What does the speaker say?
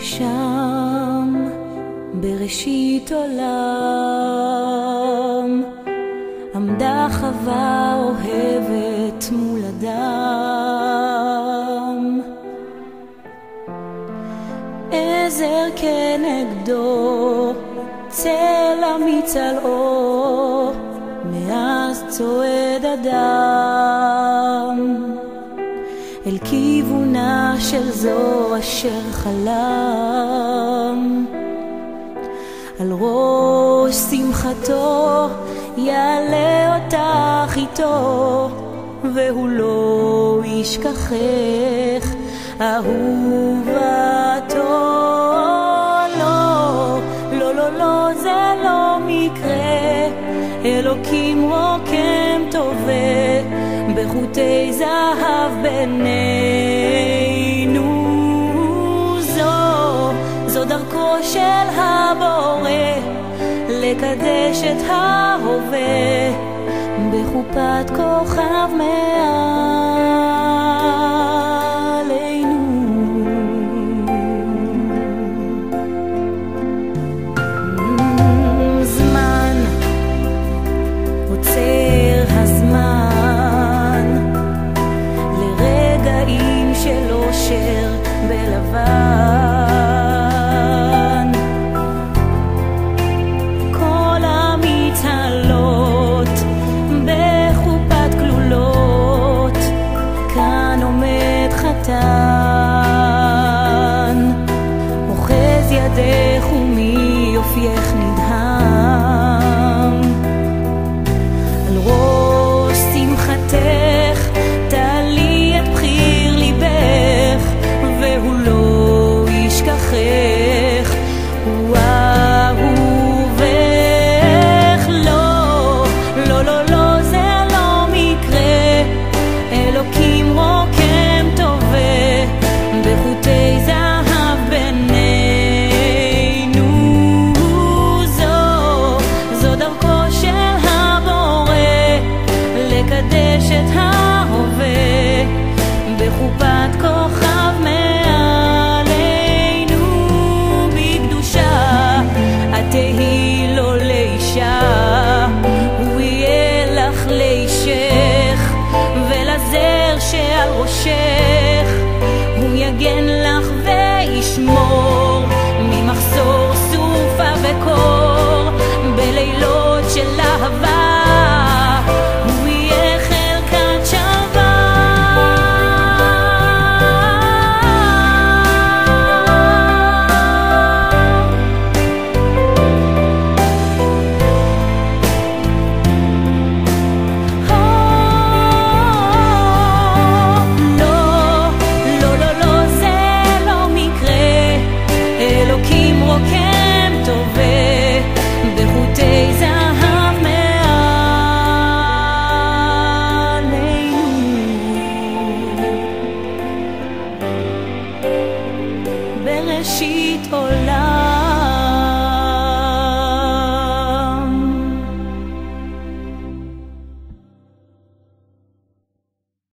שם בראשית עולם עמדה חווה אוהבת מול אדם, עזר כנגדו צלע מצלעו, מאז צועד אדם אל כיוונה של זו אשר חלם. על ראש שמחתו יעלה אותך איתו, והוא לא ישכחך אהובתו. לא, לא, לא, לא, זה לא מקרה, אלוקים רוקם טובה בחוטי זהב בינינו. זו דרכו של הבורא לקדש את ההווה בחופת כוכב מעלינו. זמן עוצר הזמן לרגעים של אושר בלבן, כל המצהלות בחופת כלולות, כאן עומד חתן, אוחז ידך ומיופייך נדהם. על ראש שמחתך תעלי את בחיר ליבך, והוא לא ישכחך, הוא אהובך. לא, לא, לא, לא, זה לא מקרה, אלוקים רוקם טובה בחוטי זהב בינינו. זו דרכו של הבורא לקדש את ההווה בחופת כוכב מעלינו. בקדושה את תהי לו לאישה, הוא יהיה לך לאישך, ולזר שעל ראשך הוא יגן לך וישמור ממחסור סופה וקור. בלילות של אהבה הוא יהיה חלקת שווה. רוקם טובה בחוטי זהב מעלינו. בראשית עולם